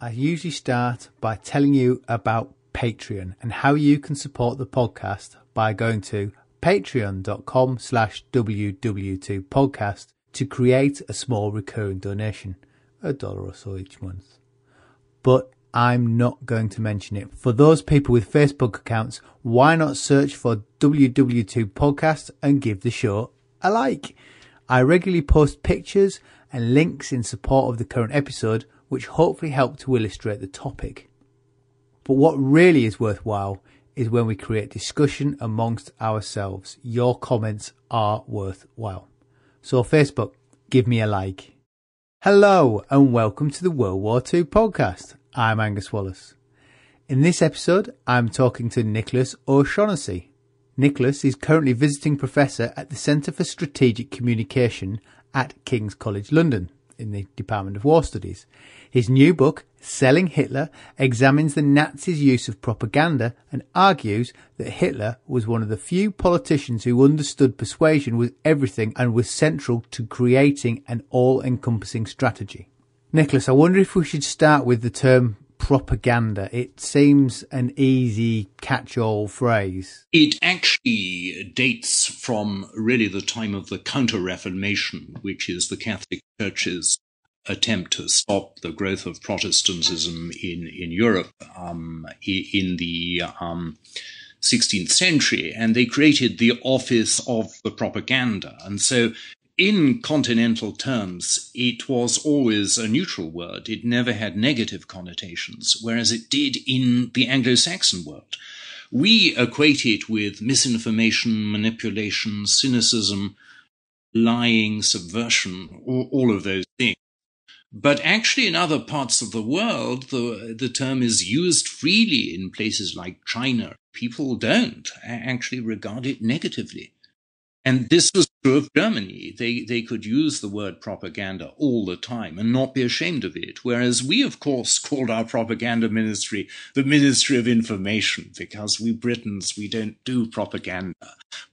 I usually start by telling you about Patreon and how you can support the podcast by going to patreon.com/WW2podcast to create a small recurring donation, $1 or so each month. But I'm not going to mention it. For those people with Facebook accounts, why not search for WW2 Podcast and give the show a like? I regularly post pictures and links in support of the current episode, which hopefully help to illustrate the topic. But what really is worthwhile is when we create discussion amongst ourselves. Your comments are worthwhile. So Facebook, give me a like. Hello and welcome to the World War II podcast. I'm Angus Wallace. In this episode, I'm talking to Nicholas O'Shaughnessy. Nicholas is currently visiting professor at the Centre for Strategic Communication at King's College London in the Department of War Studies. His new book, Selling Hitler, examines the Nazis' use of propaganda and argues that Hitler was one of the few politicians who understood persuasion was everything and was central to creating an all-encompassing strategy. Nicholas, I wonder if we should start with the term propaganda. It seems an easy catch-all phrase. It actually dates from really the time of the Counter-Reformation, which is the Catholic Church's attempt to stop the growth of Protestantism in Europe in the 16th century. And they created the office of the propaganda. And so in continental terms, it was always a neutral word. It never had negative connotations, whereas it did in the Anglo-Saxon world. We equate it with misinformation, manipulation, cynicism, lying, subversion, all of those things. But actually in other parts of the world, the term is used freely in places like China. People don't actually regard it negatively. And this was true of Germany. They could use the word propaganda all the time and not be ashamed of it. Whereas we, of course, called our propaganda ministry the Ministry of Information, because we Britons, we don't do propaganda.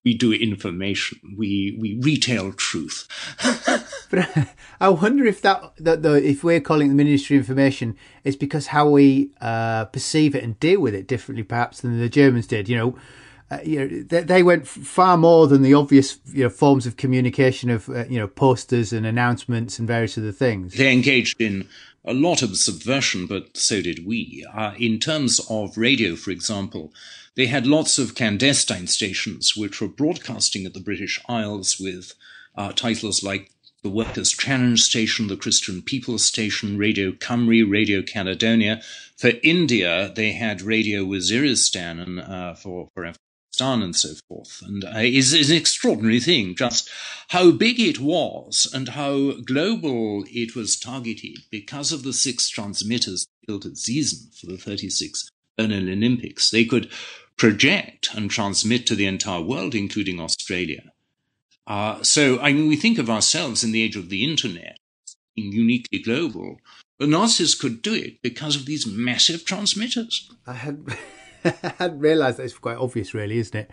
We do information. We retail truth. But I wonder if if we're calling it the Ministry of Information, it's because how we perceive it and deal with it differently, perhaps, than the Germans did. They went far more than the obvious, forms of communication of, posters and announcements and various other things. They engaged in a lot of subversion, but so did we. In terms of radio, for example, they had lots of clandestine stations which were broadcasting at the British Isles with titles like the Workers' Challenge Station, the Christian People's Station, Radio Cymru, Radio Caledonia. For India, they had Radio Waziristan and for Afghanistan and so forth. And it's an extraordinary thing, just how big it was and how global it was targeted because of the 6 transmitters built at Zeezen for the 36 Berlin Olympics. They could project and transmit to the entire world, including Australia. So we think of ourselves in the age of the internet, being uniquely global. The Nazis could do it because of these massive transmitters. I hadn't realised that. It's quite obvious, really, isn't it?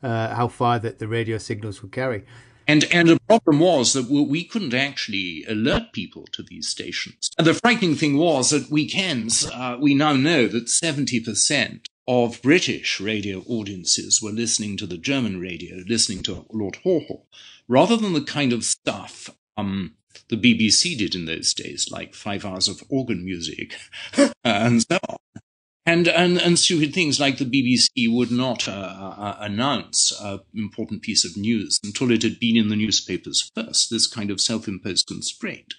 How far that the radio signals would carry. And the problem was that we couldn't actually alert people to these stations. And the frightening thing was that weekends, we now know that 70% of British radio audiences were listening to the German radio, listening to Lord Haw, rather than the kind of stuff the BBC did in those days, like 5 hours of organ music and so on. And stupid things like the BBC would not announce an important piece of news until it had been in the newspapers first, this kind of self-imposed constraint.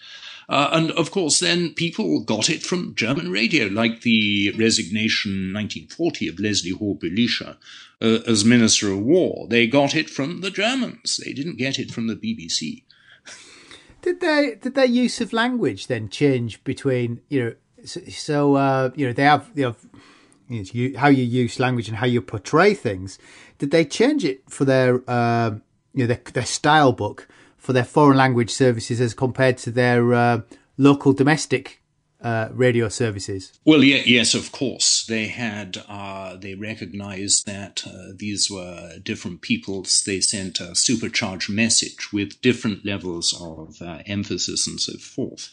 And, of course, then people got it from German radio, like the resignation in 1940 of Leslie Hoare-Belisha as Minister of War. They got it from the Germans. They didn't get it from the BBC. Did their use of language then change between, they have how you use language and how you portray things? Did they change it for their style book for their foreign language services as compared to their local domestic radio services. Well, yes, of course. They recognized that these were different peoples. They sent a supercharged message with different levels of emphasis and so forth.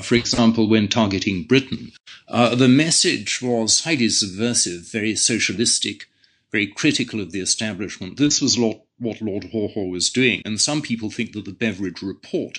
For example, when targeting Britain, the message was highly subversive, very socialistic, very critical of the establishment. This was what Lord Haw Haw was doing. And some people think that the Beveridge Report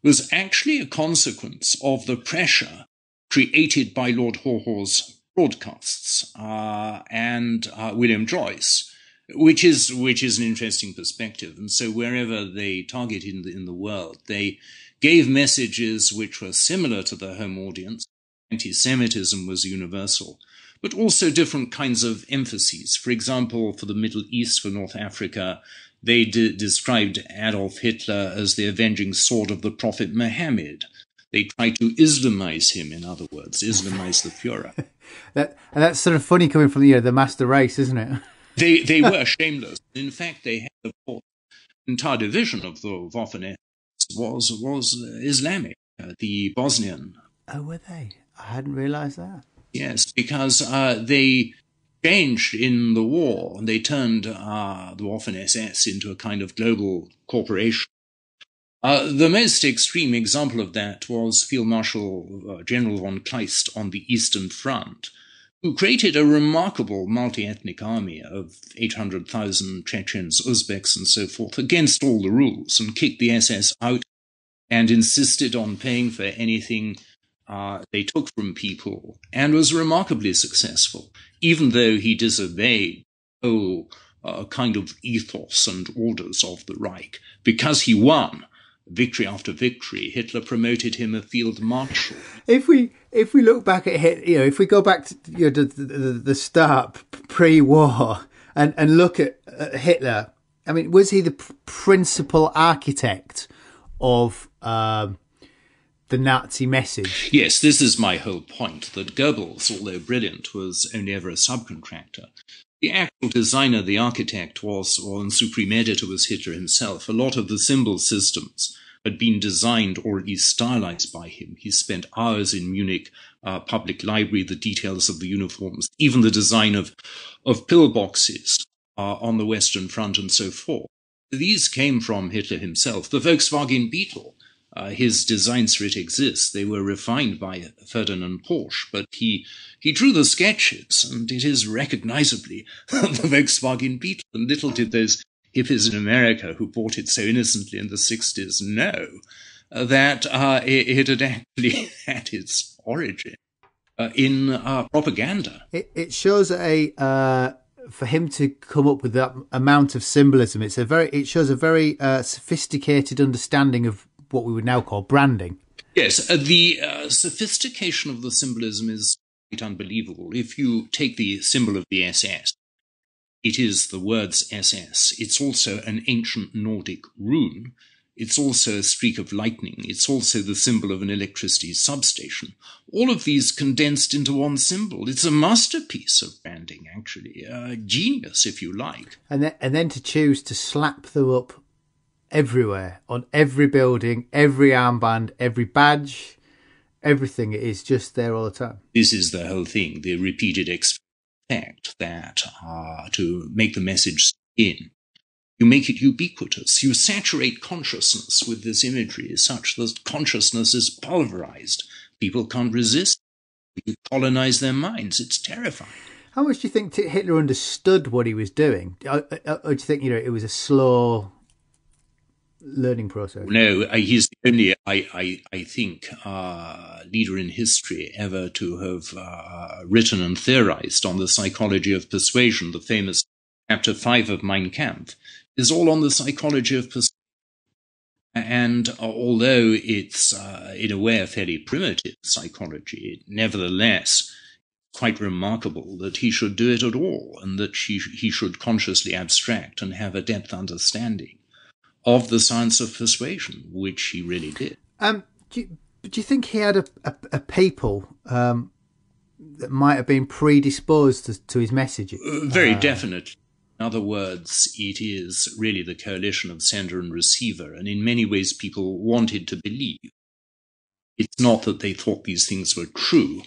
was actually a consequence of the pressure created by Lord Haw Haw's broadcasts and William Joyce, which is an interesting perspective. And so wherever they targeted in the world, they gave messages which were similar to their home audience. Anti-Semitism was universal, but also different kinds of emphases. For example, for the Middle East, for North Africa, they described Adolf Hitler as the avenging sword of the Prophet Muhammad. They tried to Islamize him, in other words, Islamize the Führer. That's sort of funny coming from the master race, isn't it? They were shameless. In fact, they had the entire division of the Waffen was Islamic, the Bosnian. Oh, were they? I hadn't realised that. Yes, because they changed in the war, and they turned the Waffen-SS into a kind of global corporation. The most extreme example of that was Field Marshal General von Kleist on the Eastern Front, who created a remarkable multi-ethnic army of 800,000 Chechens, Uzbeks, and so forth, against all the rules, and kicked the SS out and insisted on paying for anything they took from people, and was remarkably successful, even though he disobeyed a kind of ethos and orders of the Reich. Because he won victory after victory, Hitler promoted him a field marshal. If we look back at Hitler, if we go back to the start, pre-war, and look at Hitler, I mean, was he the principal architect of the Nazi message? Yes, this is my whole point, that Goebbels, although brilliant, was only ever a subcontractor. The actual designer, the architect, and supreme editor was Hitler himself. A lot of the symbol systems had been designed or at least stylized by him. He spent hours in Munich Public Library, the details of the uniforms, even the design of pillboxes on the Western Front and so forth. These came from Hitler himself. The Volkswagen Beetle, his designs for it exist. They were refined by Ferdinand Porsche, but he drew the sketches, and it is recognizably the Volkswagen Beetle. And little did those hippies in America who bought it so innocently in the 60s know that it had actually had its origin in propaganda. It shows for him to come up with that amount of symbolism, it shows a very sophisticated understanding of what we would now call branding. Yes, the sophistication of the symbolism is quite unbelievable. If you take the symbol of the SS, it is the words SS. It's also an ancient Nordic rune. It's also a streak of lightning. It's also the symbol of an electricity substation. All of these condensed into one symbol. It's a masterpiece of branding, actually. Genius, if you like. And then to choose to slap them up everywhere, on every building, every armband, every badge, everything is just there all the time. This is the whole thing, the repeated effect that to make the message in. You make it ubiquitous. You saturate consciousness with this imagery such that consciousness is pulverized. People can't resist. You colonize their minds. It's terrifying. How much do you think Hitler understood what he was doing? Or do you think it was a slow learning process? No, he's the only, I think, leader in history ever to have written and theorized on the psychology of persuasion. The famous chapter 5 of Mein Kampf is all on the psychology of persuasion. And although it's, in a way, a fairly primitive psychology, nevertheless, quite remarkable that he should do it at all, and that he should consciously abstract and have a depth understanding of the science of persuasion, which he really did. Do you think he had a people that might have been predisposed to his message? Very definitely. In other words, it is really the coalition of sender and receiver, and in many ways people wanted to believe It's not that they thought these things were true,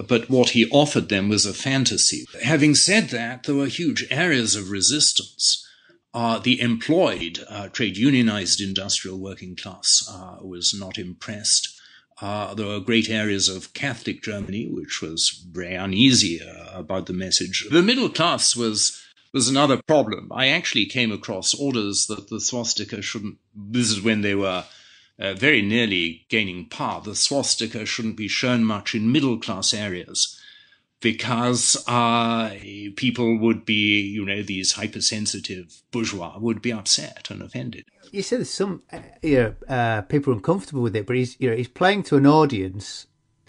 but what he offered them was a fantasy. Having said that, there were huge areas of resistance. The employed, trade unionized industrial working class was not impressed. There were great areas of Catholic Germany, which was very uneasy about the message. The middle class was another problem. I actually came across orders that the swastika shouldn't, this is when they were very nearly gaining power, the swastika shouldn't be shown much in middle class areas because people would be, these hypersensitive bourgeois would be upset and offended. You said there's some people uncomfortable with it, but he's playing to an audience.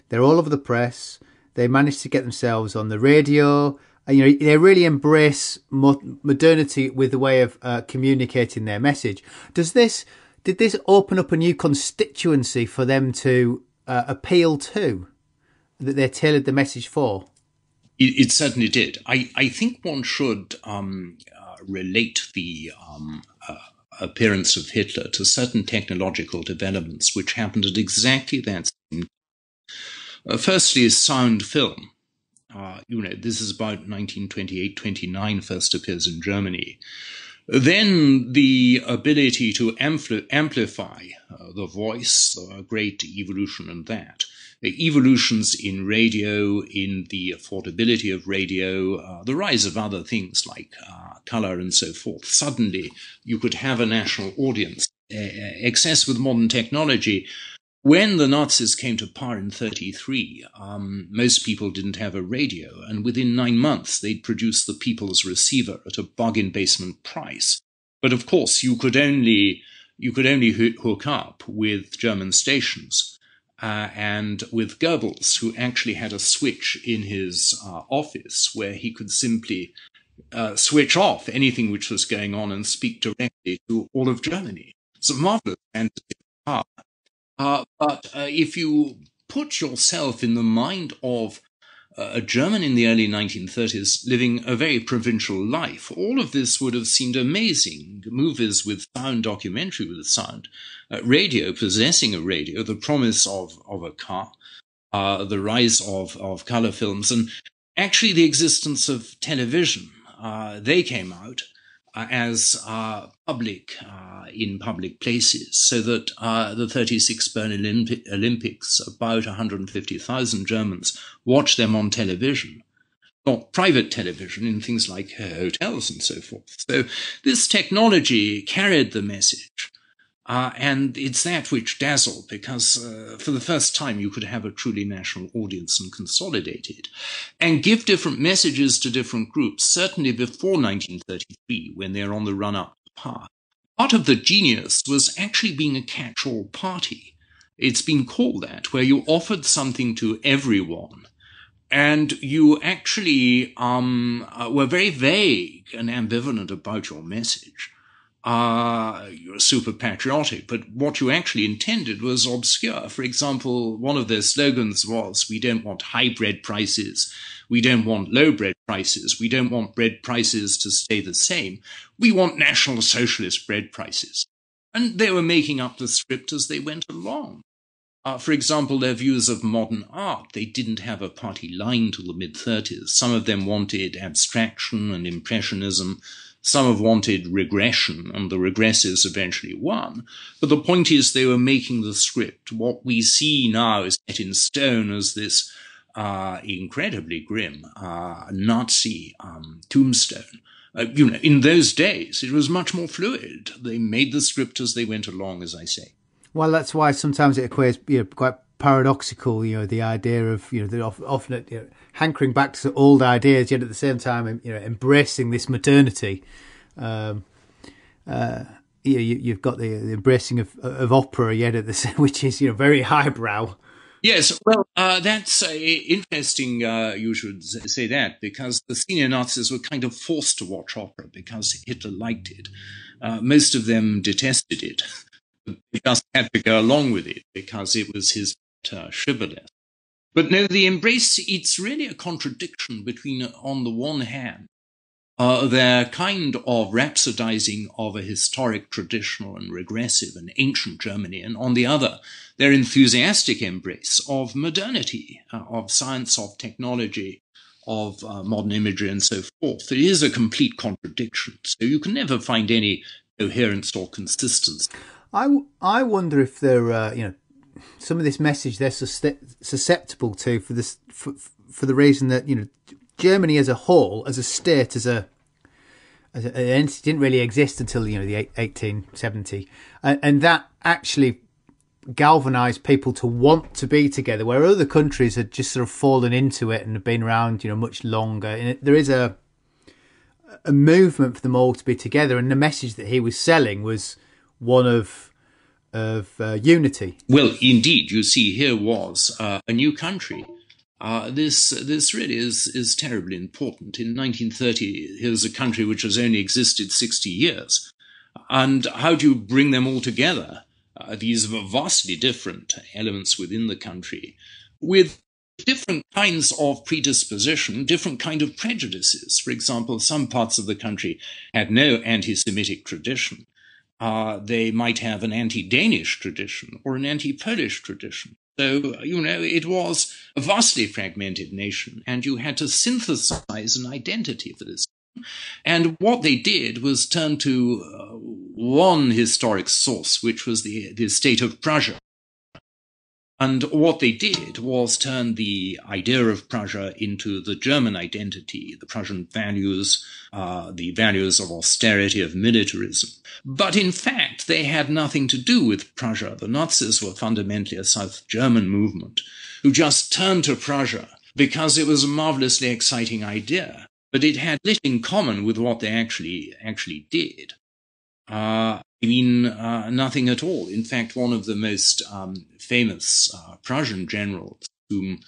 They're all over the press. They manage to get themselves on the radio. And, they really embrace modernity with the way of communicating their message. Did this open up a new constituency for them to appeal to, that they tailored the message for? It certainly did. I think one should relate the appearance of Hitler to certain technological developments which happened at exactly that same time. Firstly, sound film. This is about 1928-29, first appears in Germany. Then the ability to amplify the voice, a great evolution in that. Evolutions in radio, in the affordability of radio, the rise of other things like color and so forth. Suddenly, you could have a national audience. Excess with modern technology. When the Nazis came to power in 1933, most people didn't have a radio, and within 9 months they'd produced the People's Receiver at a bargain basement price. But of course, you could only hook up with German stations and with Goebbels, who actually had a switch in his office where he could simply switch off anything which was going on and speak directly to all of Germany. It's a marvelous fantasy of power. But if you put yourself in the mind of a German in the early 1930s living a very provincial life, all of this would have seemed amazing. Movies with sound, documentary with sound, radio, possessing a radio, the promise of a car, the rise of color films, and actually the existence of television. They came out as public in public places, so that the 36 Bern Olympics, about 150,000 Germans watched them on television, not private television in things like hotels and so forth. So this technology carried the message, and it's that which dazzled, because for the first time you could have a truly national audience and consolidate it and give different messages to different groups, certainly before 1933, when they're on the run-up to power. Part of the genius was actually being a catch-all party. It's been called that, where you offered something to everyone, and you actually were very vague and ambivalent about your message. You're super patriotic, but what you actually intended was obscure. For example, one of their slogans was, we don't want high bread prices, we don't want low bread prices, we don't want bread prices to stay the same, we want National Socialist bread prices. And they were making up the script as they went along. For example, their views of modern art, they didn't have a party line till the mid-30s. Some of them wanted abstraction and impressionism. Some have wanted regression, and the regressives eventually won. But the point is, they were making the script. What we see now is set in stone as this incredibly grim Nazi tombstone. In those days, it was much more fluid. They made the script as they went along, as I say. Well, that's why sometimes it equates, quite paradoxical, the idea of, they're often hankering back to old ideas, yet at the same time, embracing this modernity. You've got the embracing of opera, yet at the same, which is, very highbrow. Yes, well, that's interesting. You should say that, because the senior Nazis were kind of forced to watch opera because Hitler liked it. Most of them detested it. They just had to go along with it because it was his shibboleth. But no, the embrace, it's really a contradiction between, on the one hand, Their kind of rhapsodizing of a historic, traditional, and regressive and ancient Germany, and on the other, their enthusiastic embrace of modernity, of science, of technology, of modern imagery, and so forth. It is a complete contradiction. So you can never find any coherence or consistency. I wonder if they're some of this message they're susceptible to for the reason that Germany as a whole, as a state, as an entity, didn't really exist until the 1870, and that actually galvanised people to want to be together, where other countries had just sort of fallen into it and have been around much longer. And there is a movement for them all to be together, and the message that he was selling was one of unity. Well, indeed, you see, here was a new country. This really is terribly important. In 1930, here's a country which has only existed 60 years. And how do you bring them all together? These vastly different elements within the country, with different kinds of predisposition, different kind of prejudices. For example, some parts of the country had no anti-Semitic tradition. They might have an anti-Danish tradition or an anti-Polish tradition. So, it was a vastly fragmented nation, and you had to synthesize an identity for this. And what they did was turn to one historic source, which was the state of Prussia. And what they did was turn the idea of Prussia into the German identity, the Prussian values, the values of austerity, of militarism. But in fact, they had nothing to do with Prussia. The Nazis were fundamentally a South German movement who just turned to Prussia because it was a marvelously exciting idea. But it had little in common with what they actually did. Nothing at all. In fact, one of the most famous Prussian generals, whom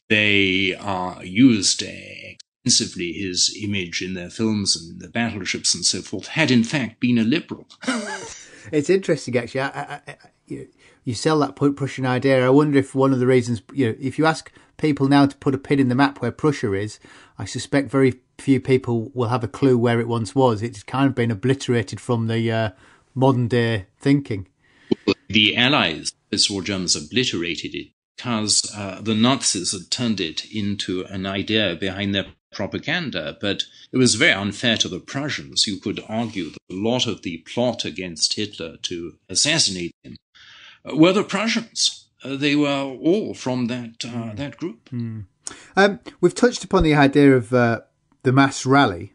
they used extensively his image in their films and in the battleships and so forth, had in fact been a liberal. It's interesting, actually. You sell that Prussian idea. I wonder if one of the reasons, if you ask people now to put a pin in the map where Prussia is, I suspect very few people will have a clue where it once was. It's kind of been obliterated from the modern day thinking. The Allies, post-war Germans, obliterated it because the Nazis had turned it into an idea behind their propaganda. But it was very unfair to the Prussians. You could argue that a lot of the plot against Hitler to assassinate him were the Prussians. They were all from that group. We've touched upon the idea of the mass rally.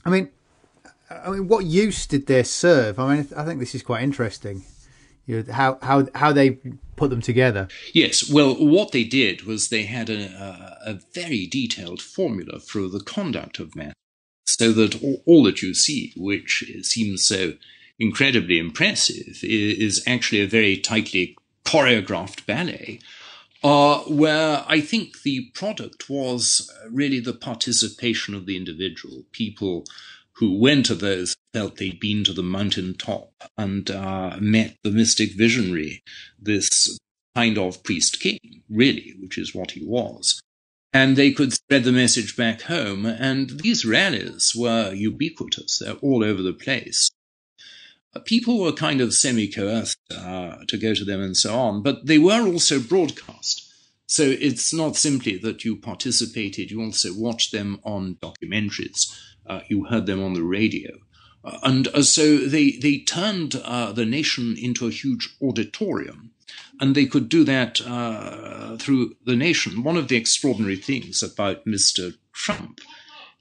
I mean, what use did they serve? I think this is quite interesting. How they put them together. Yes, well, what they did was they had a very detailed formula for the conduct of mass, so that all that you see, which seems so incredibly impressive, is actually a very tightly choreographed ballet, where I think the product was really the participation of the individual. People who went to those felt they'd been to the mountain top and met the mystic visionary, this kind of priest-king, really, which is what he was. And they could spread the message back home, and these rallies were ubiquitous. They're all over the place. People were kind of semi-coerced to go to them and so on, but they were also broadcast. So it's not simply that you participated, you also watched them on documentaries, you heard them on the radio. And so they turned the nation into a huge auditorium, and they could do that through the nation. One of the extraordinary things about Mr. Trump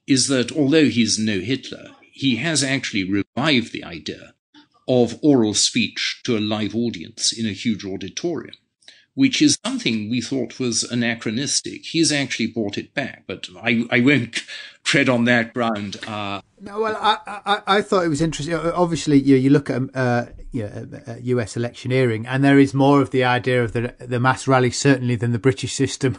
is that although he's no Hitler, he has actually revived the idea of oral speech to a live audience in a huge auditorium, which is something we thought was anachronistic. He's actually brought it back, but I won't tread on that ground. No, well, I thought it was interesting. Obviously, you look at US electioneering, and there is more of the idea of the mass rally, certainly, than the British system,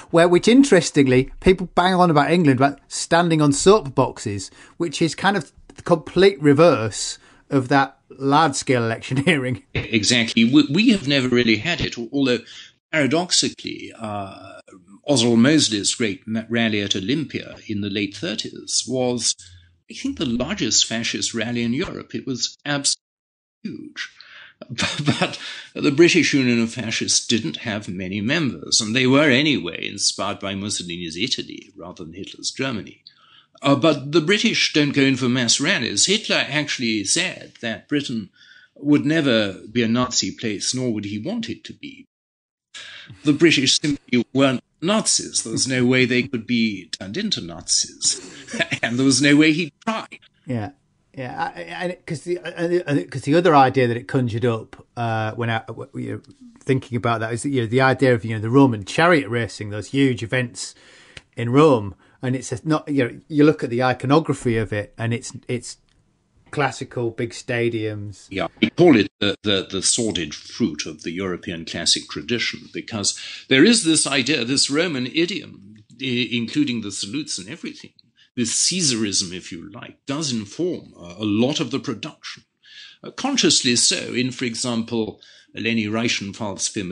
which interestingly, people bang on about England, about standing on soapboxes, which is kind of the complete reverse of that large-scale electioneering. Exactly. We have never really had it, although paradoxically, Oswald Mosley's great rally at Olympia in the late 30s was, I think, the largest fascist rally in Europe. It was absolutely huge. But the British Union of Fascists didn't have many members, and they were anyway inspired by Mussolini's Italy rather than Hitler's Germany. But the British don't go in for mass rallies. Hitler actually said that Britain would never be a Nazi place, nor would he want it to be. The British simply weren't Nazis. There was no way they could be turned into Nazis, and there was no way he'd try. Yeah. Yeah, because the other idea that it conjured up when you're thinking about that is the idea of the Roman chariot racing, those huge events in Rome, and it's not you look at the iconography of it, and it's classical big stadiums. Yeah, we call it the sordid fruit of the European classic tradition, because there is this idea, this Roman idiom, including the salutes and everything. This Caesarism, if you like, does inform a lot of the production. Consciously so, in, for example, Leni Riefenstahl's film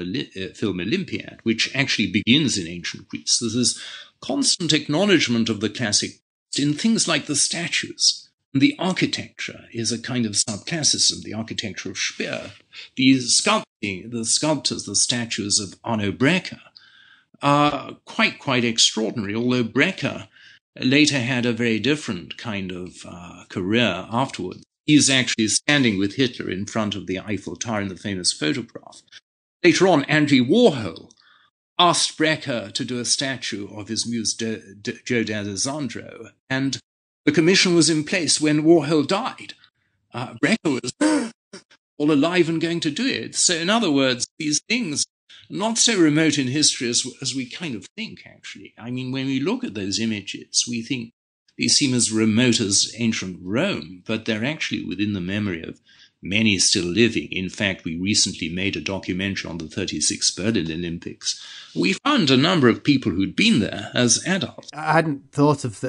Olympiad, which actually begins in ancient Greece. There's this constant acknowledgement of the classic in things like the statues. And the architecture is a kind of subclassicism, the architecture of Speer. The sculptors, the statues of Arno Breker are quite extraordinary, although Breker later had a very different kind of career afterwards. He's actually standing with Hitler in front of the Eiffel Tower in the famous photograph. Later on, Andy Warhol asked Breker to do a statue of his muse Joe d'Alessandro, and the commission was in place when Warhol died. Breker was all alive and going to do it. So in other words, these things not so remote in history as we kind of think, actually. I mean, when we look at those images, we think they seem as remote as ancient Rome, but they're actually within the memory of many still living. In fact, we recently made a documentary on the 36 Berlin Olympics. We found a number of people who'd been there as adults. I hadn't thought of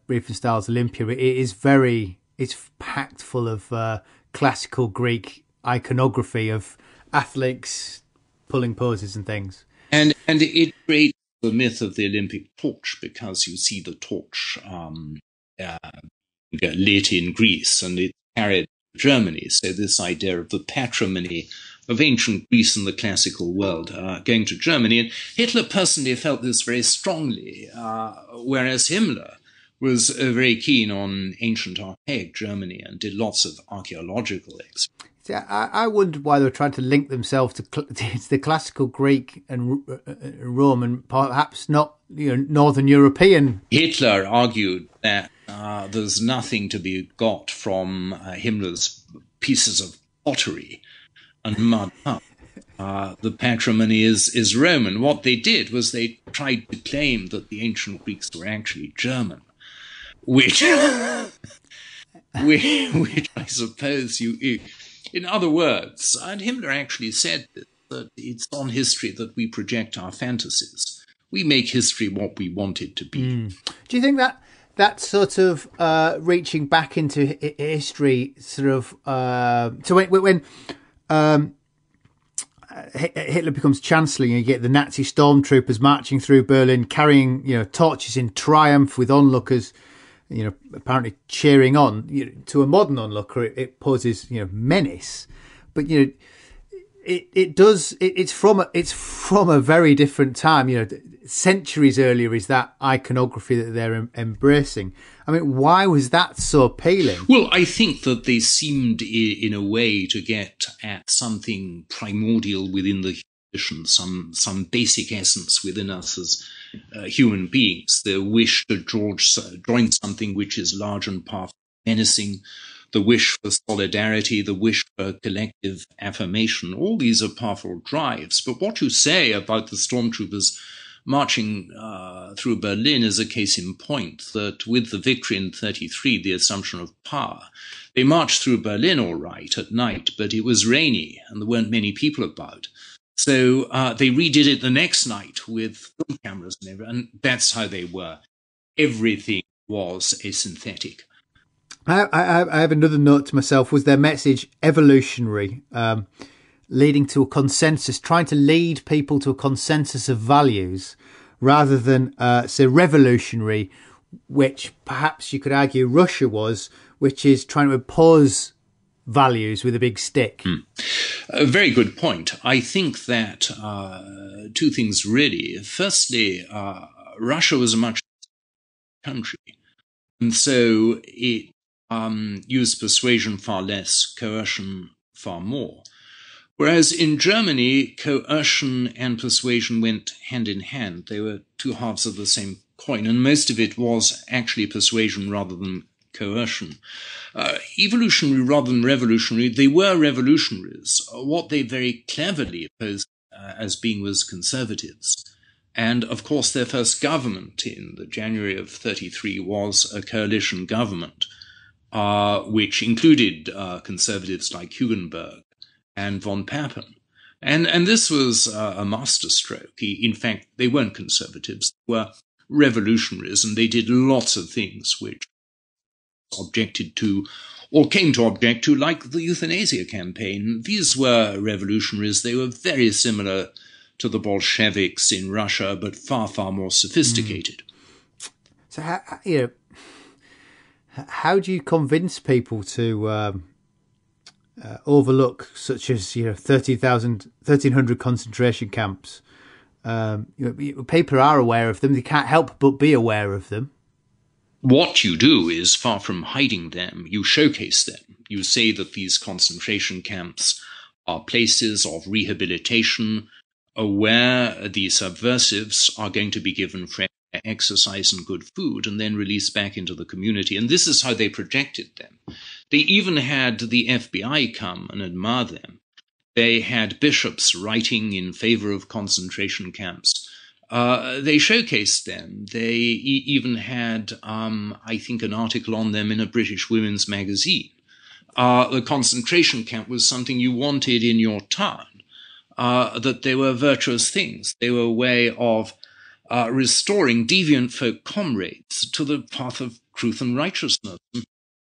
Riefenstahl's Olympia. It's packed full of classical Greek iconography of athletes pulling poses and things. And it creates the myth of the Olympic torch, because you see the torch lit in Greece and it's carried to Germany. So this idea of the patrimony of ancient Greece and the classical world going to Germany. And Hitler personally felt this very strongly, whereas Himmler was very keen on ancient archaic Germany and did lots of archaeological exploration. I wondered why they were trying to link themselves to the classical Greek and Roman, perhaps not Northern European. Hitler argued that there's nothing to be got from Himmler's pieces of pottery and mud. The patrimony is Roman. What they did was they tried to claim that the ancient Greeks were actually German, which I suppose in other words, and Himmler actually said that it's on history that we project our fantasies. We make history what we want it to be. Do you think that sort of reaching back into history, sort of, so when Hitler becomes chancellor, you get the Nazi stormtroopers marching through Berlin, carrying torches in triumph with onlookers, apparently cheering on. To a modern onlooker, it poses menace, but it's from a very different time. Centuries earlier is that iconography that they're embracing. I mean, why was that so appealing? Well, I think that they seemed in a way to get at something primordial within the tradition, some basic essence within us as human beings, the wish to join something which is large and powerful, menacing, the wish for solidarity, the wish for collective affirmation. All these are powerful drives. But what you say about the stormtroopers marching through Berlin is a case in point, that with the victory in 1933, the assumption of power, they marched through Berlin all right at night, but it was rainy and there weren't many people about. So they redid it the next night with film cameras and everything, and that's how they were. Everything was a synthetic. I have another note to myself. Was their message evolutionary? leading to a consensus, trying to lead people to a consensus of values rather than, say, revolutionary, which perhaps you could argue Russia was, which is trying to impose values with a big stick. A very good point. I think that two things really. Firstly, Russia was a much country, and so it used persuasion far less, coercion far more. Whereas in Germany, coercion and persuasion went hand in hand. They were two halves of the same coin, and most of it was actually persuasion rather than coercion. Evolutionary rather than revolutionary, they were revolutionaries. What they very cleverly opposed as being was conservatives. And of course, their first government in the January of 33 was a coalition government, which included conservatives like Hugenberg and von Papen. And this was a masterstroke. In fact, they weren't conservatives, they were revolutionaries, and they did lots of things which objected to or came to object to, like the euthanasia campaign. These were revolutionaries. They were very similar to the Bolsheviks in Russia, but far, far more sophisticated. So how do you convince people to overlook such as 1,300 concentration camps? People are aware of them. They can't help but be aware of them. What you do is, far from hiding them, you showcase them. You say that these concentration camps are places of rehabilitation where the subversives are going to be given fresh exercise and good food and then released back into the community. And this is how they projected them. They even had the FBI come and admire them. They had bishops writing in favor of concentration camps. They showcased them. They even had, I think, an article on them in a British women's magazine. The concentration camp was something you wanted in your town, that they were virtuous things. They were a way of restoring deviant folk comrades to the path of truth and righteousness.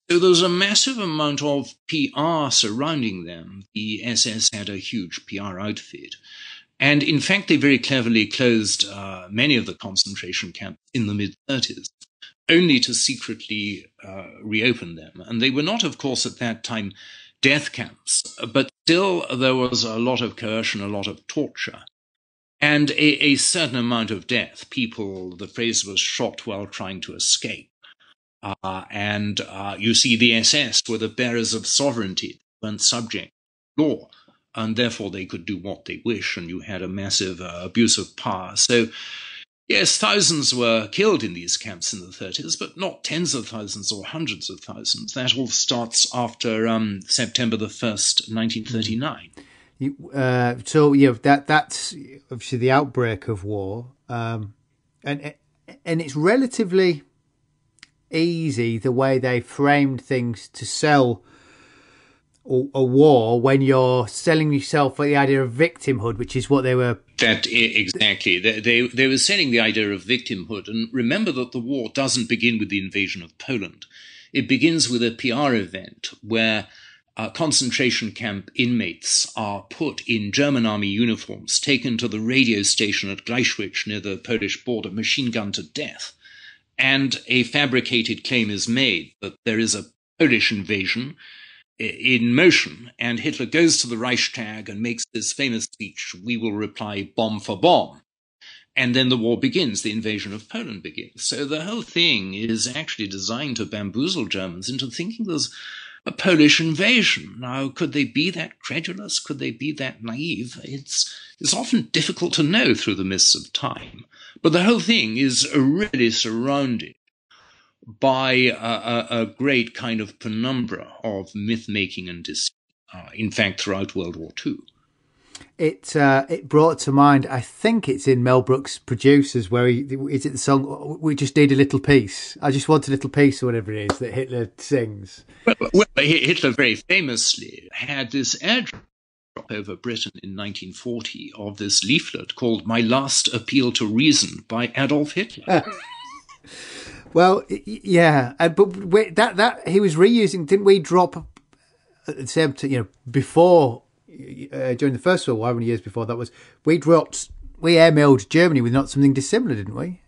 So there's a massive amount of PR surrounding them. The SS had a huge PR outfit. And in fact, they very cleverly closed many of the concentration camps in the mid-30s, only to secretly reopen them. And they were not, of course, at that time death camps, but still there was a lot of coercion, a lot of torture, and a certain amount of death. People, the phrase was shot while trying to escape. And you see the SS were the bearers of sovereignty, weren't subject to law. And therefore they could do what they wish, and you had a massive abuse of power. So, yes, thousands were killed in these camps in the 30s, but not tens of thousands or hundreds of thousands. That all starts after September the 1st, 1939. That's obviously the outbreak of war, and it's relatively easy the way they framed things to sell a war when you're selling yourself for the idea of victimhood, which is what they were. That exactly. They were selling the idea of victimhood. And remember that the war doesn't begin with the invasion of Poland. It begins with a PR event where concentration camp inmates are put in German army uniforms, taken to the radio station at Gleichwitz near the Polish border, machine gunned to death. And a fabricated claim is made that there is a Polish invasion in motion, and Hitler goes to the Reichstag and makes this famous speech, "We will reply bomb for bomb." And then the war begins, the invasion of Poland begins. So the whole thing is actually designed to bamboozle Germans into thinking there's a Polish invasion. Now, could they be that credulous? Could they be that naive? It's often difficult to know through the mists of time. But the whole thing is really surrounded by a great kind of penumbra of myth-making and deceit, in fact, throughout World War II. It brought to mind, I think it's in Mel Brooks' Producers, where is it the song, "We Just Need a Little Piece"? I just want a little piece, or whatever it is that Hitler sings. Well, Hitler very famously had this airdrop over Britain in 1940 of this leaflet called "My Last Appeal to Reason" by Adolf Hitler. Well, yeah, but that he was reusing. Didn't we drop at the same time? Before during the First World War, how many years before that was, we airmailed Germany with not something dissimilar, didn't we?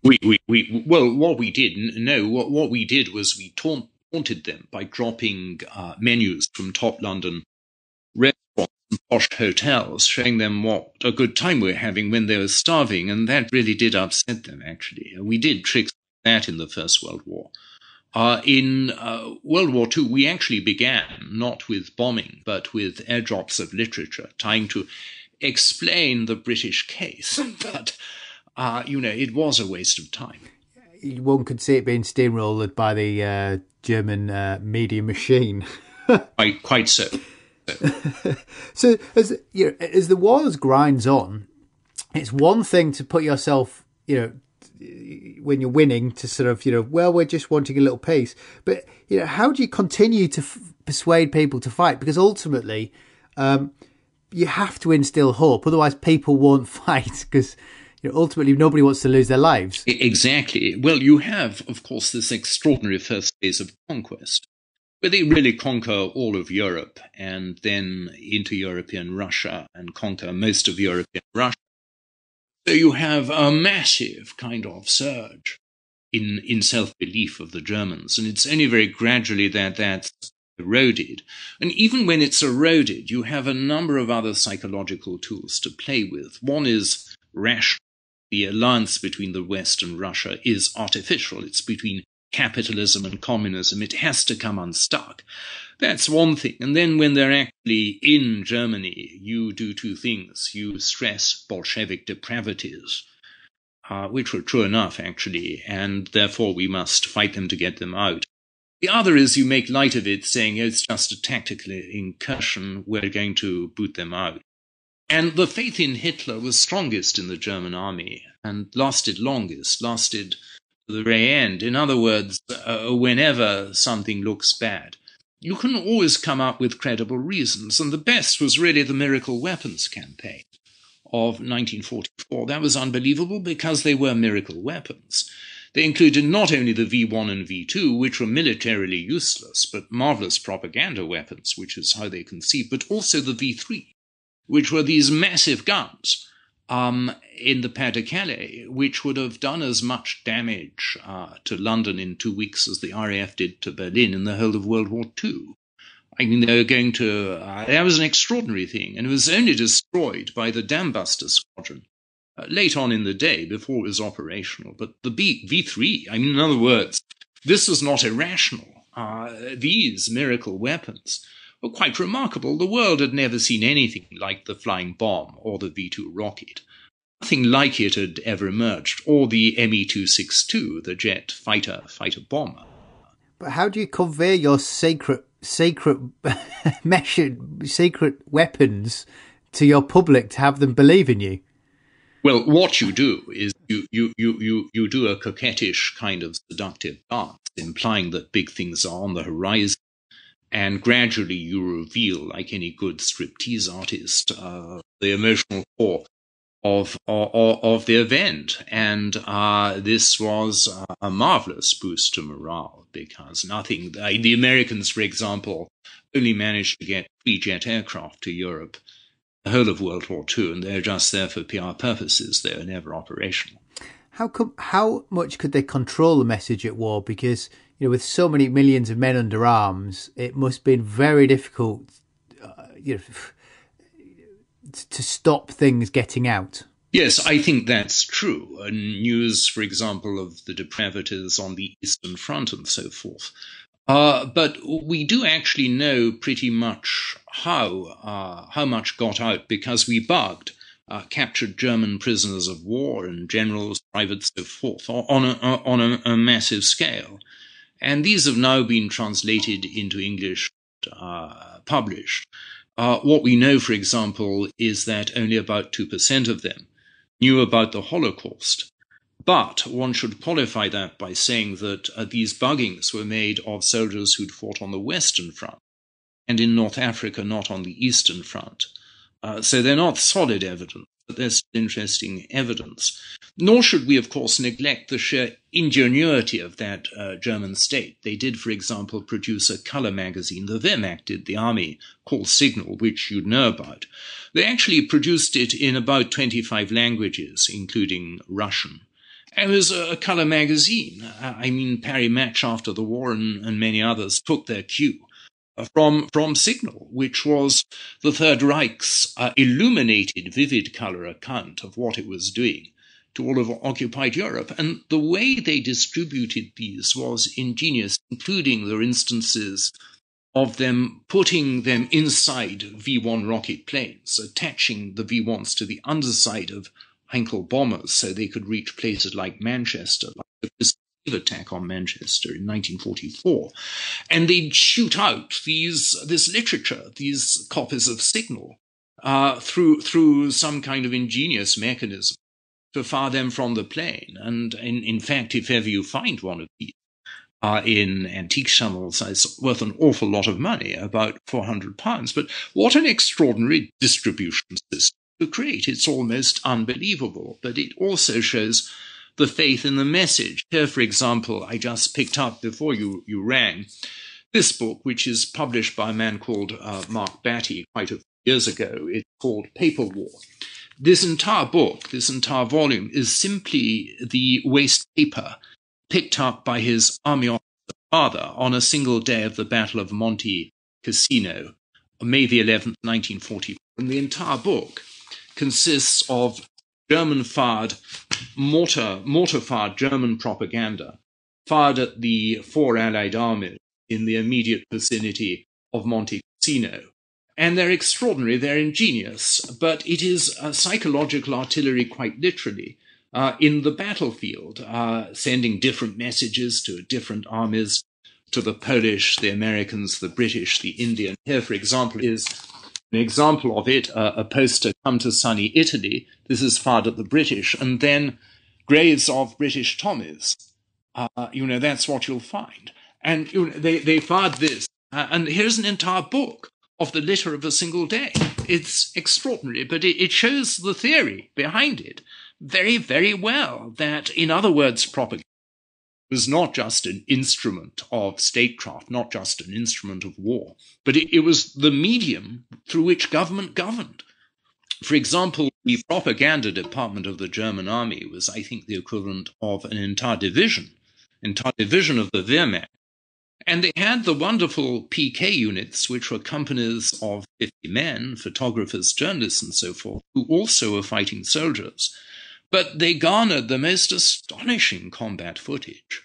Well, what we did, no, what we did was we taunted them by dropping menus from top London restaurants and posh hotels, showing them what a good time we were having when they were starving, and that really did upset them, actually. We did tricks like that in the First World War. In World War II, we actually began not with bombing, but with airdrops of literature, trying to explain the British case. But, it was a waste of time. One could see it being steamrolled by the German media machine. Quite so. So as the wars grinds on, it's one thing to put yourself, when you're winning, to sort of, well, we're just wanting a little peace. But, how do you continue to persuade people to fight? Because ultimately, you have to instill hope. Otherwise, people won't fight because, ultimately nobody wants to lose their lives. Exactly. Well, you have, of course, this extraordinary first phase of conquest, where they really conquer all of Europe and then into European Russia and conquer most of European Russia. So you have a massive kind of surge in self-belief of the Germans, and it's only very gradually that that's eroded. And even when it's eroded, you have a number of other psychological tools to play with. One is rational. The alliance between the West and Russia is artificial. It's between capitalism and communism. It has to come unstuck. That's one thing. And then when they're actually in Germany, you do two things. You stress Bolshevik depravities, which were true enough, actually, and therefore we must fight them to get them out. The other is you make light of it, saying it's just a tactical incursion. We're going to boot them out. And the faith in Hitler was strongest in the German army and lasted longest, lasted to the very end. In other words, whenever something looks bad, you can always come up with credible reasons. And the best was really the miracle weapons campaign of 1944. That was unbelievable because they were miracle weapons. They included not only the V1 and V2, which were militarily useless, but marvelous propaganda weapons, which is how they conceived, but also the V3, which were these massive guns in the Pas-de-Calais, which would have done as much damage to London in 2 weeks as the RAF did to Berlin in the whole of World War II. I mean, they were going to... that was an extraordinary thing, and it was only destroyed by the Dambuster Squadron late on in the day before it was operational. But the V3, I mean, in other words, this was not irrational. These miracle weapons were quite remarkable. The world had never seen anything like the flying bomb or the V2 rocket. Nothing like it had ever emerged, or the Me-262, the jet fighter bomber. But how do you convey your secret weapons to your public to have them believe in you? Well, what you do is you do a coquettish kind of seductive dance, implying that big things are on the horizon. And gradually you reveal, like any good striptease artist, the emotional core of the event. And this was a marvelous boost to morale, because the Americans, for example, only managed to get 3 jet aircraft to Europe the whole of World War II, and they're just there for PR purposes. They were never operational. How much could they control the message at war? Because, with so many millions of men under arms, it must have been very difficult, to stop things getting out. Yes, I think that's true. News, for example, of the depravities on the Eastern Front and so forth. But we do actually know pretty much how much got out, because we bugged captured German prisoners of war and generals, privates, so forth, on a massive scale. And these have now been translated into English, published. What we know, for example, is that only about 2% of them knew about the Holocaust. But one should qualify that by saying that these buggings were made of soldiers who'd fought on the Western Front and in North Africa, not on the Eastern Front. So they're not solid evidence but there's interesting evidence. Nor should we, of course, neglect the sheer ingenuity of that German state. They did, for example, produce a color magazine. The Wehrmacht did, the army, called Signal, which you'd know about. They actually produced it in about 25 languages, including Russian. It was a color magazine. I mean, Parry Match after the war and many others took their cue from Signal, which was the Third Reich's illuminated, vivid color account of what it was doing to all of occupied Europe. And the way they distributed these was ingenious, including there are instances of them putting them inside V-1 rocket planes, attaching the V-1s to the underside of Heinkel bombers so they could reach places like Manchester, like the Christmas attack on Manchester in 1944. And they'd shoot out this literature, these copies of Signal, through some kind of ingenious mechanism to fire them from the plane. And in fact, if ever you find one of these in antique channels, it's worth an awful lot of money, about £400. But what an extraordinary distribution system to create. It's almost unbelievable, but it also shows the faith in the message. Here, for example, I just picked up before you rang this book, which is published by a man called Mark Batty quite a few years ago. It's called Paper War. This entire book, this entire volume, is simply the waste paper picked up by his army officer father on a single day of the Battle of Monte Cassino, May the 11th, 1944. And the entire book consists of German-fired, mortar-fired German propaganda fired at the four Allied armies in the immediate vicinity of Monte Cassino. And they're extraordinary, they're ingenious, but it is psychological artillery quite literally in the battlefield, sending different messages to different armies, to the Polish, the Americans, the British, the Indian. Here, for example, is an example of it, a poster, "Come to sunny Italy." This is fired at the British, and then graves of British Tommies. That's what you'll find. And they fired this, and here's an entire book of the litter of a single day. It's extraordinary, but it shows the theory behind it very, very well, that, in other words, propaganda was not just an instrument of statecraft, not just an instrument of war, but it was the medium through which government governed. For example, the propaganda department of the German army was, I think, the equivalent of an entire division of the Wehrmacht. And they had the wonderful PK units, which were companies of 50 men, photographers, journalists, and so forth, who also were fighting soldiers. But they garnered the most astonishing combat footage.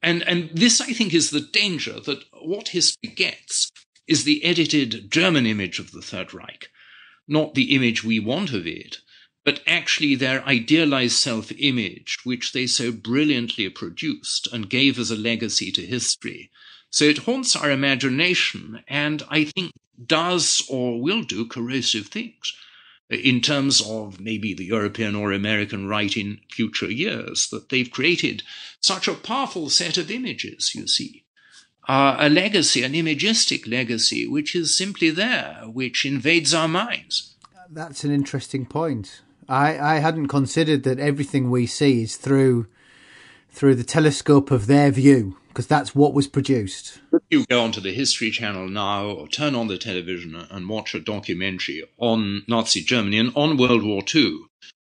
And this, I think, is the danger, that what history gets is the edited German image of the Third Reich, not the image we want of it, but actually their idealized self-image, which they so brilliantly produced and gave as a legacy to history. So it haunts our imagination, and I think does or will do corrosive things in terms of maybe the European or American right in future years, that they've created such a powerful set of images, you see. A legacy, an imagistic legacy, which is simply there, which invades our minds. That's an interesting point. I hadn't considered that everything we see is through the telescope of their view, because that's what was produced. If you go onto the History Channel now, or turn on the television and watch a documentary on Nazi Germany and on World War II,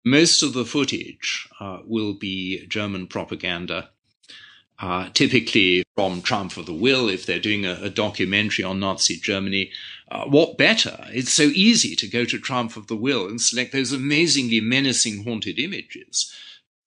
most of the footage will be German propaganda, typically from Triumph of the Will, if they're doing a documentary on Nazi Germany. What better? It's so easy to go to Triumph of the Will and select those amazingly menacing haunted images.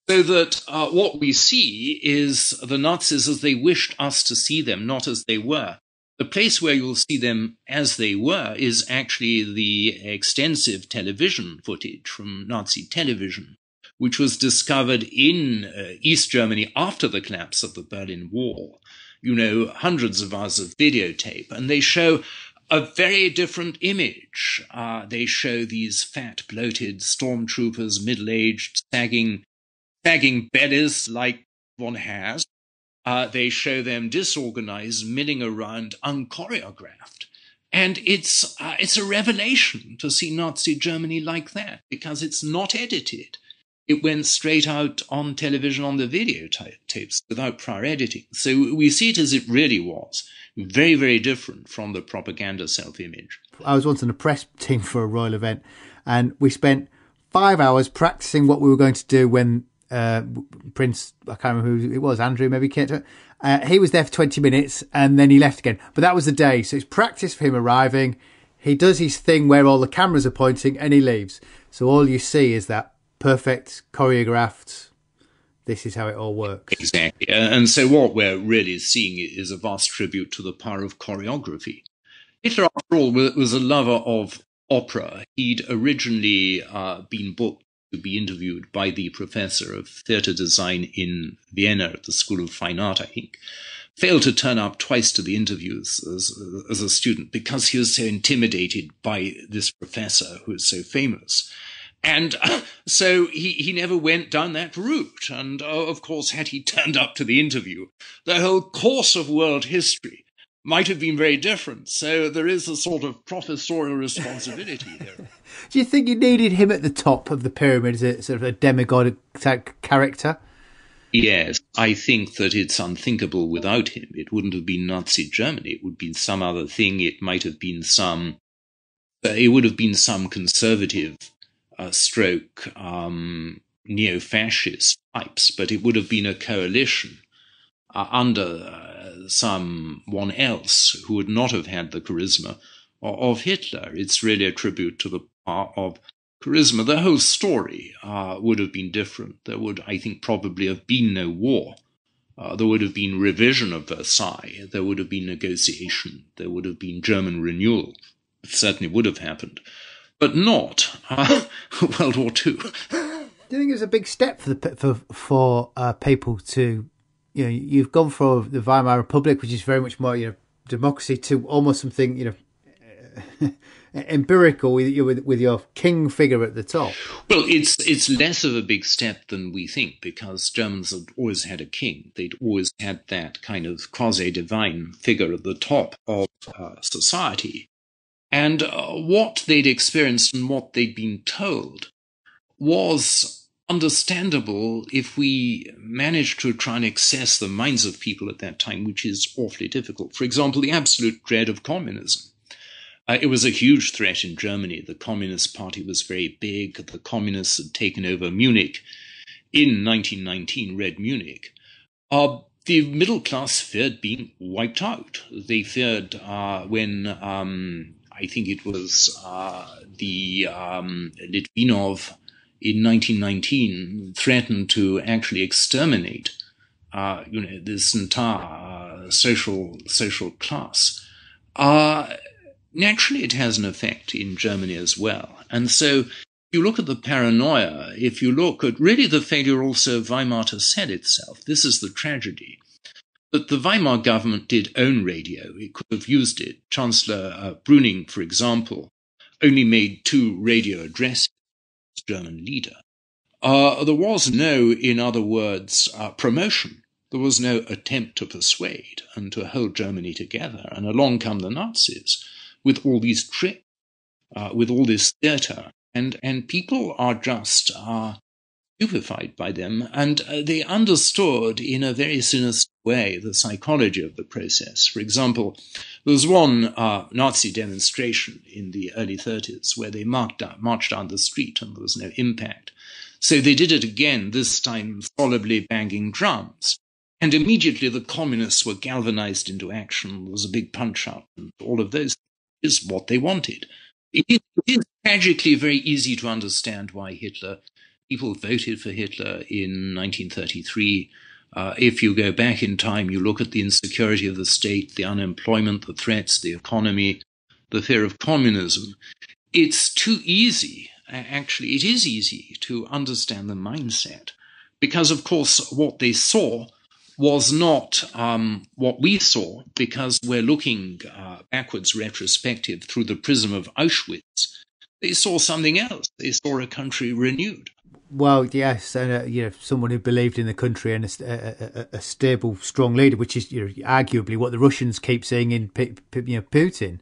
So that what we see is the Nazis as they wished us to see them, not as they were. The place where you'll see them as they were is actually the extensive television footage from Nazi television, which was discovered in East Germany after the collapse of the Berlin Wall. Hundreds of hours of videotape, and they show a very different image. They show these fat, bloated stormtroopers, middle-aged, sagging bellies like one has. They show them disorganized, milling around, unchoreographed. And it's a revelation to see Nazi Germany like that, because it's not edited. It went straight out on television on the videotapes without prior editing. So we see it as it really was, very, very different from the propaganda self-image. I was once on a press team for a royal event, and we spent 5 hours practicing what we were going to do when Prince, I can't remember who it was, Andrew maybe, came to it. He was there for 20 minutes and then he left again. But that was the day. So it's practice for him arriving. He does his thing where all the cameras are pointing and he leaves. So all you see is that perfect choreographed, this is how it all works. Exactly. And so what we're really seeing is a vast tribute to the power of choreography. Hitler, after all, was a lover of opera. He'd originally been booked to be interviewed by the professor of theatre design in Vienna at the School of Fine Art, I think. Failed to turn up twice to the interviews as a student because he was so intimidated by this professor who is so famous. And so he never went down that route. And of course, had he turned up to the interview, the whole course of world history might have been very different. So there is a sort of professorial responsibility there. Do you think you needed him at the top of the pyramid as a sort of a demigod type character? Yes, I think that it's unthinkable without him. It wouldn't have been Nazi Germany. It would have been some other thing. It might have been it would have been some conservative stroke neo-fascist types, but it would have been a coalition under someone else who would not have had the charisma of Hitler. It's really a tribute to the power of charisma. The whole story would have been different. There would, I think, probably have been no war. There would have been revision of Versailles. There would have been negotiation. There would have been German renewal. It certainly would have happened. But not World War II. Do you think it was a big step for people to, you've gone from the Weimar Republic, which is very much more, democracy, to almost something, empirical with your king figure at the top? Well, it's less of a big step than we think, because Germans had always had a king. They'd always had that kind of quasi-divine figure at the top of society. And what they'd experienced and what they'd been told was understandable if we managed to try and access the minds of people at that time, which is awfully difficult. For example, the absolute dread of communism. It was a huge threat in Germany. The Communist Party was very big. The communists had taken over Munich in 1919, Red Munich. The middle class feared being wiped out. They feared when I think it was the Litvinov in 1919 threatened to actually exterminate this entire social class. Naturally, it has an effect in Germany as well. And so if you look at the paranoia, if you look at really the failure also of Weimar to sell itself, this is the tragedy. That the Weimar government did own radio. It could have used it. Chancellor Brüning, for example, only made 2 radio addresses as German leader. There was no, in other words, promotion. There was no attempt to persuade and to hold Germany together. And along come the Nazis with all these tricks, with all this theatre. And people are just stupefied by them, and they understood in a very sinister way the psychology of the process. For example, there was one Nazi demonstration in the early 30s where they marched down the street and there was no impact. So they did it again, this time solidly banging drums. And immediately the communists were galvanized into action. There was a big punch-up, and all of those is what they wanted. It is tragically very easy to understand why people voted for Hitler in 1933. If you go back in time, you look at the insecurity of the state, the unemployment, the threats, the economy, the fear of communism. It's too easy, actually, it is easy to understand the mindset, because, of course, what they saw was not what we saw, because we're looking backwards, retrospective, through the prism of Auschwitz. They saw something else. They saw a country renewed. Well, yes, and someone who believed in the country and a stable, strong leader, which is arguably what the Russians keep seeing in Putin,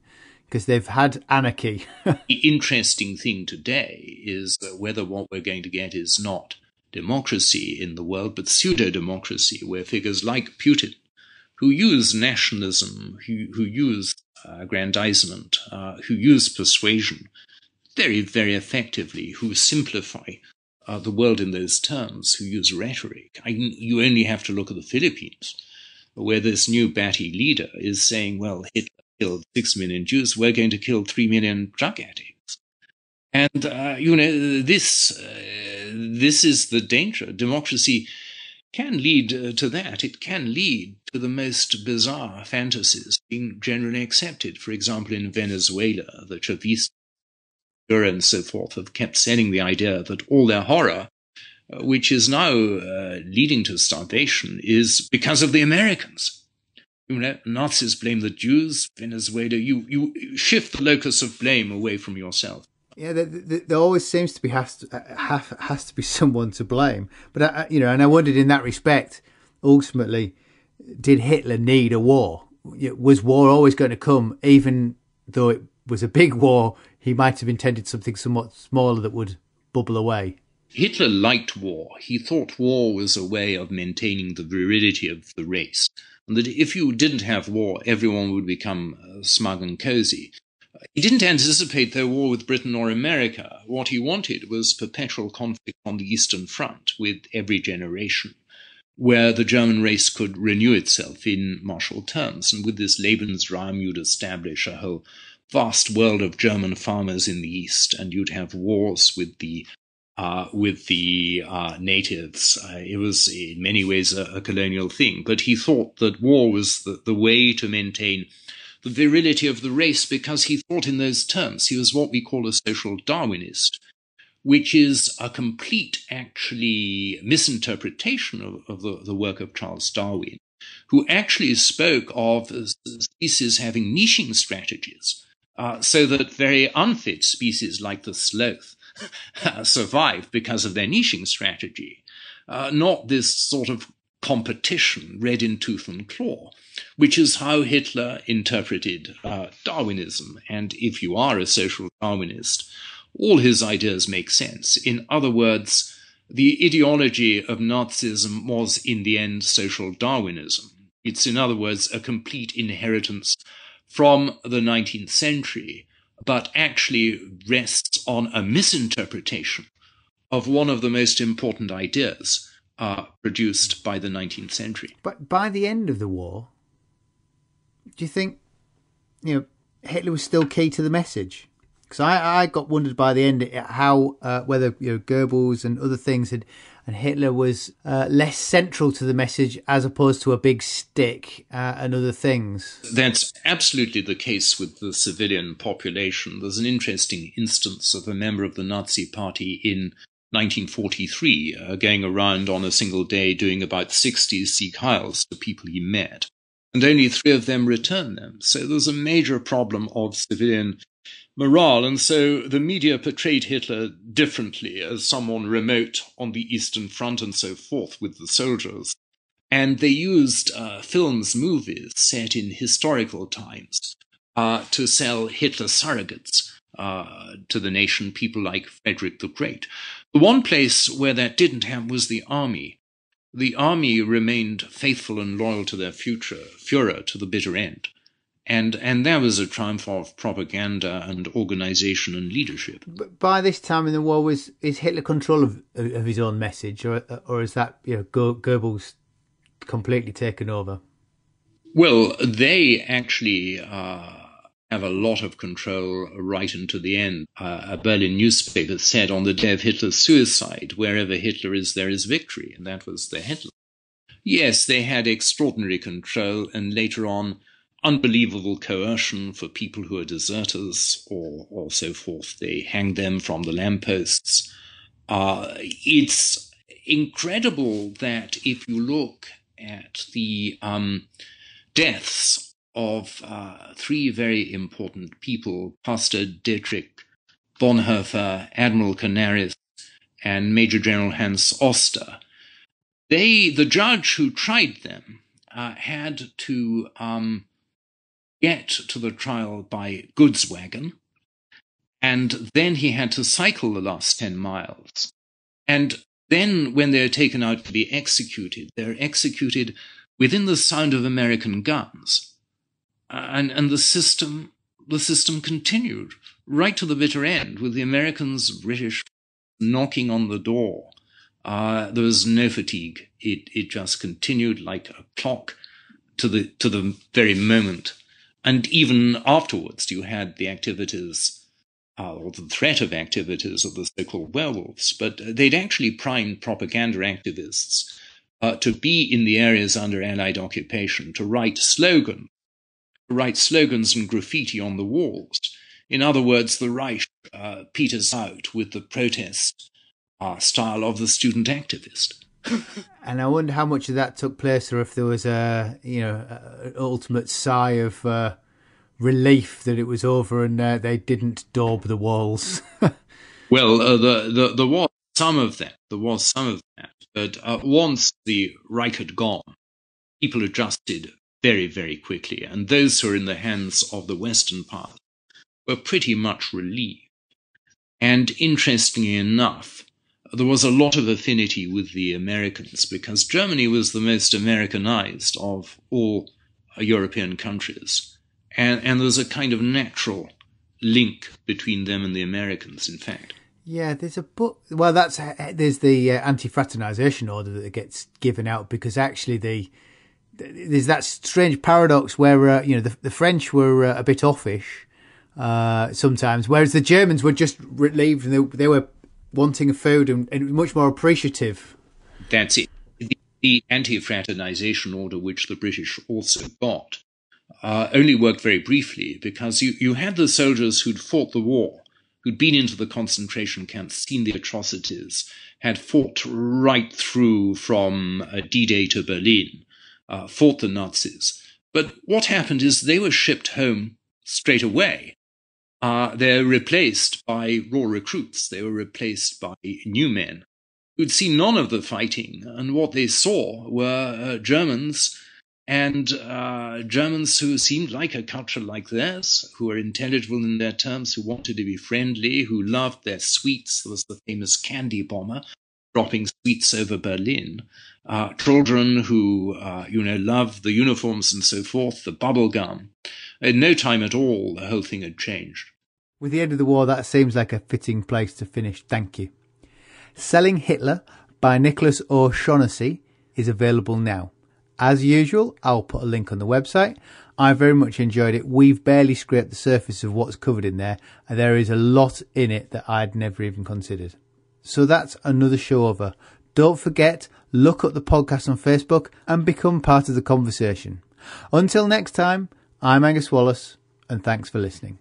because they've had anarchy. The interesting thing today is whether what we're going to get is not democracy in the world, but pseudo-democracy, where figures like Putin, who use nationalism, who use aggrandizement, who use persuasion very, very effectively, who simplify the world in those terms, who use rhetoric. You only have to look at the Philippines, where this new batty leader is saying, well, Hitler killed 6 million Jews, we're going to kill 3 million drug addicts. And, this is the danger. Democracy can lead to that. It can lead to the most bizarre fantasies being generally accepted. For example, in Venezuela, the Chavistas and so forth have kept selling the idea that all their horror, which is now leading to starvation, is because of the Americans. Nazis blame the Jews. Venezuela, you shift the locus of blame away from yourself. Yeah, there always seems to be has to be someone to blame. But and I wondered in that respect, ultimately, did Hitler need a war? Was war always going to come, even though it was a big war? He might have intended something somewhat smaller that would bubble away. Hitler liked war. He thought war was a way of maintaining the virility of the race, and that if you didn't have war, everyone would become smug and cozy. He didn't anticipate their war with Britain or America. What he wanted was perpetual conflict on the Eastern Front with every generation, where the German race could renew itself in martial terms. And with this Lebensraum, you'd establish a whole vast world of German farmers in the East, and you'd have wars with the natives. It was in many ways a colonial thing, but he thought that war was the way to maintain the virility of the race, because he thought in those terms. He was what we call a social Darwinist, which is a complete, actually, misinterpretation of the work of Charles Darwin, who actually spoke of species having niching strategies, so that very unfit species like the sloth survive because of their niching strategy, not this sort of competition red in tooth and claw, which is how Hitler interpreted Darwinism. And if you are a social Darwinist, all his ideas make sense. In other words, the ideology of Nazism was in the end social Darwinism. It's, in other words, a complete inheritance from the 19th century, but actually rests on a misinterpretation of one of the most important ideas produced by the 19th century. But by the end of the war, do you think, Hitler was still key to the message? Because I got wondered by the end how whether Goebbels and other things and Hitler was less central to the message as opposed to a big stick and other things. That's absolutely the case with the civilian population. There's an interesting instance of a member of the Nazi Party in 1943 going around on a single day doing about 60 Sieg Heils to people he met, and only 3 of them returned them. So there's a major problem of civilian morale, and so the media portrayed Hitler differently as someone remote on the Eastern Front and so forth with the soldiers. And they used films, movies set in historical times to sell Hitler surrogates to the nation, people like Frederick the Great. The one place where that didn't happen was the army. The army remained faithful and loyal to their Führer to the bitter end. And that was a triumph of propaganda and organization and leadership. But by this time in the war, is Hitler control of his own message, or is that Goebbels completely taken over? Well, they actually have a lot of control right into the end. A Berlin newspaper said on the day of Hitler's suicide, "Wherever Hitler is, there is victory," and that was their headline. Yes, they had extraordinary control, and later on, unbelievable coercion for people who are deserters or so forth. They hanged them from the lampposts. It's incredible that if you look at the deaths of 3 very important people, Pastor Dietrich Bonhoeffer, Admiral Canaris, and Major General Hans Oster, the judge who tried them had to get to the trial by goods wagon, and then he had to cycle the last 10 miles. And then when they're taken out to be executed, they're executed within the sound of American guns. And the system continued right to the bitter end, with the Americans, British knocking on the door. There was no fatigue. It just continued like a clock to the very moment. And even afterwards, you had the activities, or the threat of activities of the so-called werewolves. But they'd actually primed propaganda activists to be in the areas under Allied occupation, to write slogans and graffiti on the walls. In other words, the Reich peters out with the protest style of the student activist. And I wonder how much of that took place, or if there was an ultimate sigh of relief that it was over and they didn't daub the walls. Well, there was some of that. But once the Reich had gone, people adjusted very, very quickly. And those who were in the hands of the Western part were pretty much relieved. And interestingly enough, there was a lot of affinity with the Americans, because Germany was the most Americanized of all European countries. And there was a kind of natural link between them and the Americans, in fact. Yeah, there's a book. Well, there's the anti-fraternization order that gets given out, because actually there's that strange paradox where the French were a bit offish sometimes, whereas the Germans were just relieved and they were wanting food and much more appreciative. That's it. The anti-fraternization order, which the British also got, only worked very briefly, because you had the soldiers who'd fought the war, who'd been into the concentration camps, seen the atrocities, had fought right through from D-Day to Berlin, fought the Nazis. But what happened is they were shipped home straight away. They're replaced by raw recruits. They were replaced by new men who'd seen none of the fighting. And what they saw were Germans, and Germans who seemed like a culture like theirs, who were intelligible in their terms, who wanted to be friendly, who loved their sweets. There was the famous candy bomber dropping sweets over Berlin. Children who, loved the uniforms and so forth, the bubble gum. In no time at all, the whole thing had changed. With the end of the war, that seems like a fitting place to finish. Thank you. Selling Hitler by Nicholas O'Shaughnessy is available now. As usual, I'll put a link on the website. I very much enjoyed it. We've barely scraped the surface of what's covered in there, and there is a lot in it that I'd never even considered. So that's another show over. Don't forget, look up the podcast on Facebook and become part of the conversation. Until next time, I'm Angus Wallace, and thanks for listening.